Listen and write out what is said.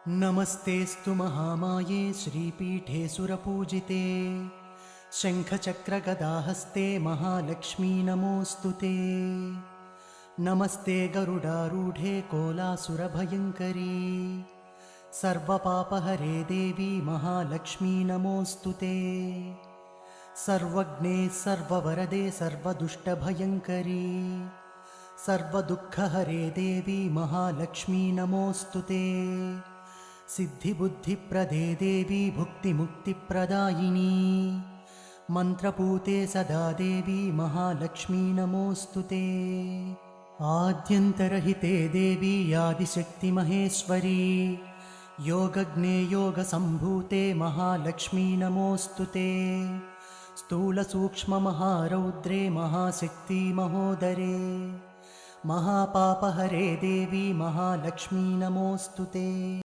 नमस्तेऽस्तु महामाये श्रीपीठे सुरपूजिते शङ्खचक्रगदाहस्ते महालक्ष्मी नमोऽस्तु ते। नमस्ते गरुडारूढे कोलासुरभयङ्करी सर्वपापहरे देवी महालक्ष्मी नमोऽस्तु ते। सर्वज्ञे सर्ववरदे सर्वदुष्टभयङ्करी सर्वदुःखहरे देवी महालक्ष्मी नमोऽस्तु ते। सिद्धिबुद्धिप्रदे देवी भुक्तिमुक्तिप्रदायिनी मन्त्रपूते सदा देवी महालक्ष्मी नमोऽस्तु ते। आद्यन्तरहिते देवी आदिशक्तिमहेश्वरी योगज्ञे योगसम्भूते महालक्ष्मी नमोऽस्तु ते। स्थूलसूक्ष्ममहारौद्रे महाशक्ति महोदरे महापापहरे देवी महालक्ष्मी नमोऽस्तु ते।